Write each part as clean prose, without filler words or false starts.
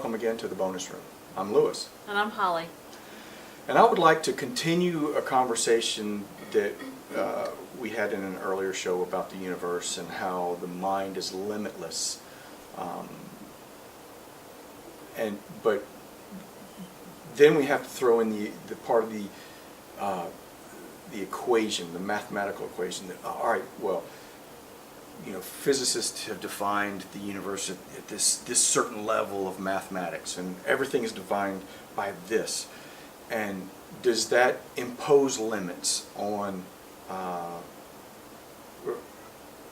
welcome again to the bonus room. I'm Lewis. And I'm Holly. And I would like to continue a conversation that we had in an earlier show about the universe and how the mind is limitless. But then we have to throw in the part of the equation, the mathematical equation. That, all right, well, physicists have defined the universe at this certain level of mathematics, and everything is defined by this. And does that impose limits on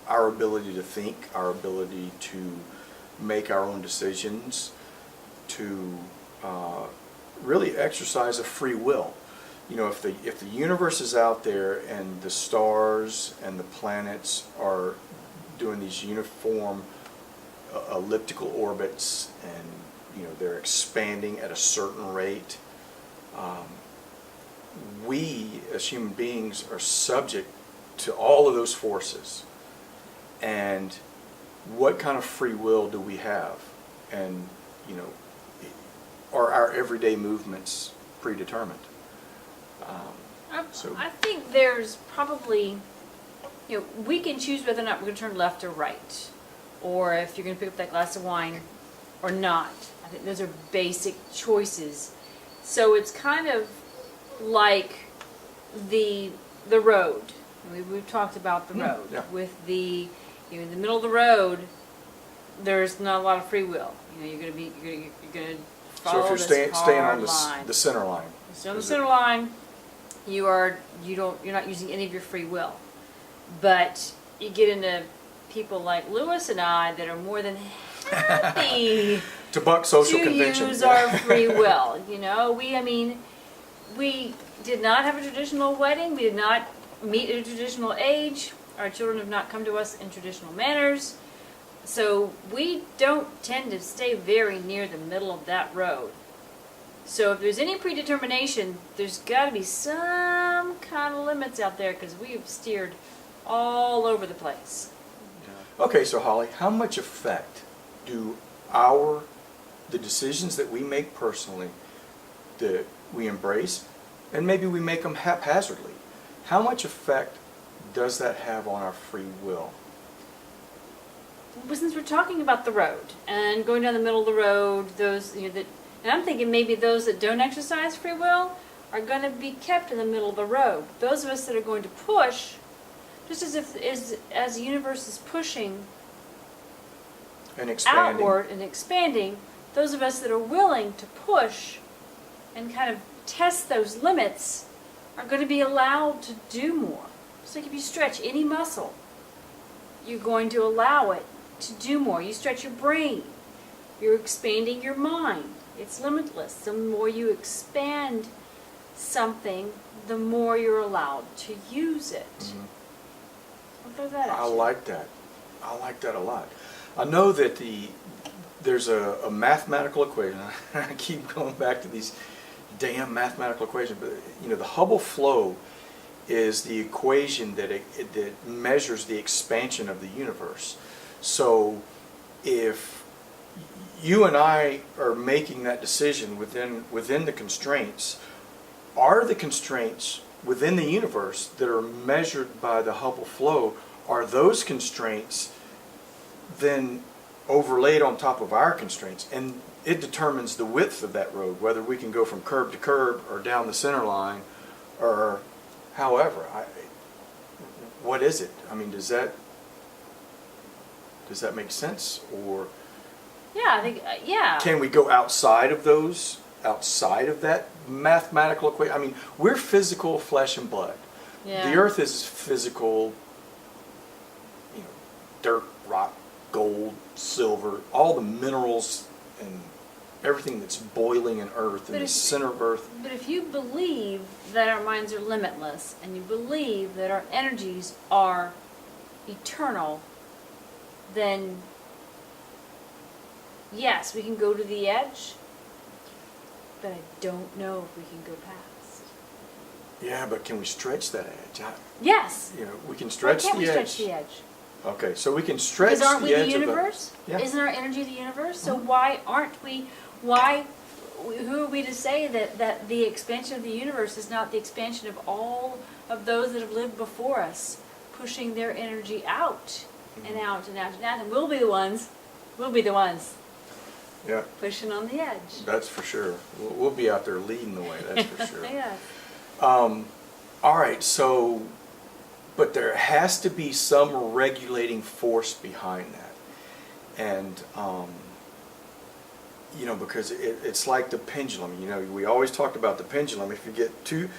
our ability to think, our ability to make our own decisions, to really exercise a free will? If the universe is out there and the stars and the planets are doing these uniform elliptical orbits, and they're expanding at a certain rate, we as human beings are subject to all of those forces. And what kind of free will do we have? And are our everyday movements predetermined? I think there's probably, we can choose whether or not we're going to turn left or right, or if you're going to pick up that glass of wine or not. I think those are basic choices. So it's kind of like the road. We've talked about the road. Yeah. With in the middle of the road, there's not a lot of free will. You're going to follow so if you're staying on the center line. So on the center line, you're not using any of your free will. But you get into people like Lewis and I that are more than happy to buck social convention. Use our free will. We did not have a traditional wedding. We did not meet at a traditional age. Our children have not come to us in traditional manners. So we don't tend to stay very near the middle of that road. So if there's any predetermination, there's got to be some kind of limits out there, because we have steered all over the place. Okay, so Holly, how much effect do the decisions that we make personally, that we embrace, and maybe we make them haphazardly, how much effect does that have on our free will? Well, since we're talking about the road and going down the middle of the road, and I'm thinking maybe those that don't exercise free will are going to be kept in the middle of the road. Those of us that are going to push, just as the universe is pushing and expanding outward and expanding, those of us that are willing to push and kind of test those limits are going to be allowed to do more. It's like if you stretch any muscle, you're going to allow it to do more. You stretch your brain, you're expanding your mind. It's limitless. The more you expand something, the more you're allowed to use it. Mm-hmm. I'll throw that at I you. like that. I like that a lot. I know that there's a mathematical equation. I keep going back to these damn mathematical equations, but the Hubble flow is the equation that measures the expansion of the universe. So if you and I are making that decision within the constraints, are the constraints within the universe that are measured by the Hubble flow, are those constraints then overlaid on top of our constraints? And it determines the width of that road, whether we can go from curb to curb or down the center line, or however. What is it? Does that make sense? Or Yeah, I think, yeah. can we go outside of that mathematical equation? We're physical flesh and blood. Yeah. The earth is physical, dirt, rock, gold, silver, all the minerals and everything that's boiling in earth and the center of earth. But if you believe that our minds are limitless, and you believe that our energies are eternal, then yes, we can go to the edge, but I don't know if we can go past. Yeah, but can we stretch that edge? Yes. We can Why stretch can't the we edge. stretch the edge? Okay, so we can stretch Because aren't we the the edge universe? of the... Yeah. Isn't our energy the universe? So why aren't we Why, who are we to say that the expansion of the universe is not the expansion of all of those that have lived before us, pushing their energy out and out and out and out, and we'll be the ones Yeah, pushing on the edge. that's for sure. We'll be out there leading the way, that's for sure. Yeah. All right, so, but there has to be some regulating force behind that. And, because it's like the pendulum, we always talked about the pendulum. If you get too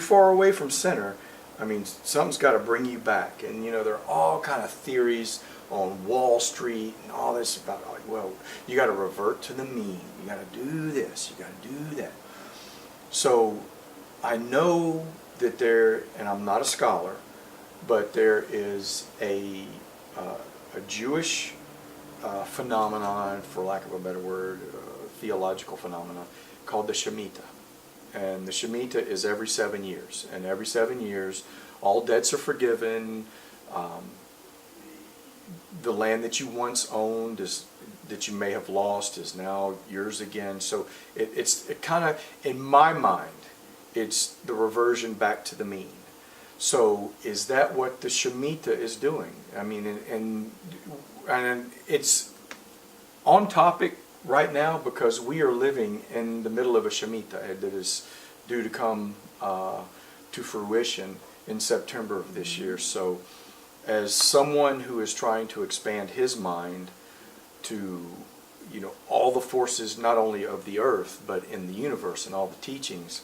far away from center, something's got to bring you back. And, there are all kind of theories on Wall Street and all this about, well, you got to revert to the mean. You got to do this, you got to do that. So I know that and I'm not a scholar, but there is a Jewish phenomenon, for lack of a better word, theological phenomenon, called the Shemita. And the Shemita is every 7 years. And every 7 years, all debts are forgiven. The land that you once owned, that you may have lost, is now yours again. So it kind of, in my mind, it's the reversion back to the mean. So is that what the Shemita is doing? And it's on topic right now because we are living in the middle of a Shemita that is due to come to fruition in September of this year. So as someone who is trying to expand his mind to all the forces, not only of the earth but in the universe and all the teachings,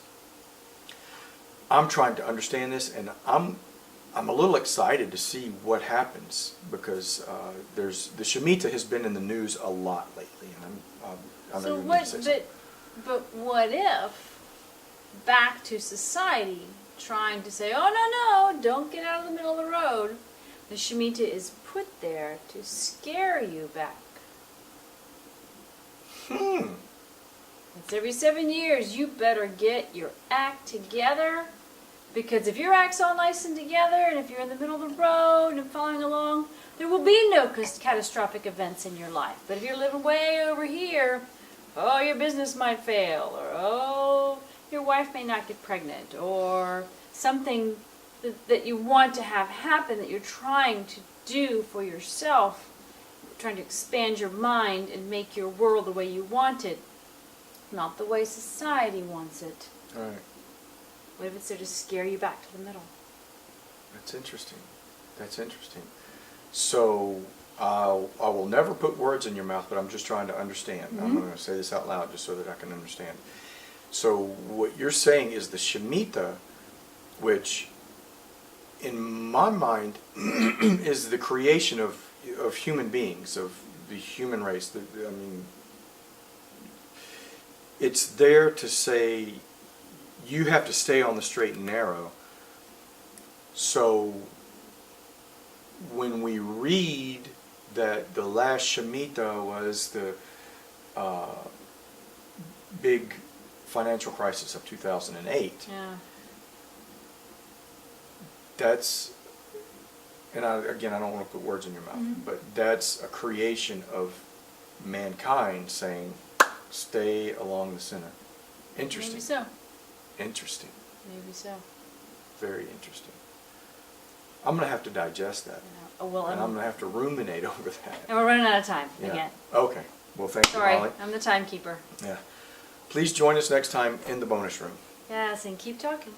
I'm trying to understand this, and I'm a little excited to see what happens, because the Shemita has been in the news a lot lately, and I know So you're going what? to say something. But what if back to society trying to say, oh no, don't get out of the middle of the road? The Shemita is put there to scare you back. It's every 7 years. You better get your act together. Because if your act's all nice and together, and if you're in the middle of the road and following along, there will be no catastrophic events in your life. But if you're living way over here, oh, your business might fail, or oh, your wife may not get pregnant, or something that you want to have happen that you're trying to do for yourself, trying to expand your mind and make your world the way you want it, not the way society wants it. All right. What if it's there to scare you back to the middle? That's interesting. That's interesting. So I will never put words in your mouth, but I'm just trying to understand. I'm going to say this out loud just so that I can understand. So what you're saying is the Shemita, which in my mind is the creation of human beings, of the human race. It's there to say, you have to stay on the straight and narrow. So when we read that the last Shemita was the big financial crisis of 2008, Yeah. that's, and I don't want to put words in your mouth, but that's a creation of mankind saying, stay along the center. Interesting. Maybe so. Interesting. Maybe so. Very interesting. I'm going to have to digest that. Yeah. Oh, well, And I'm going to have to ruminate over that. and we're running out of time Yeah. again. Okay. Well, thank you, Sorry, Holly. I'm the timekeeper. Yeah. Please join us next time in the bonus room. Yes, and keep talking.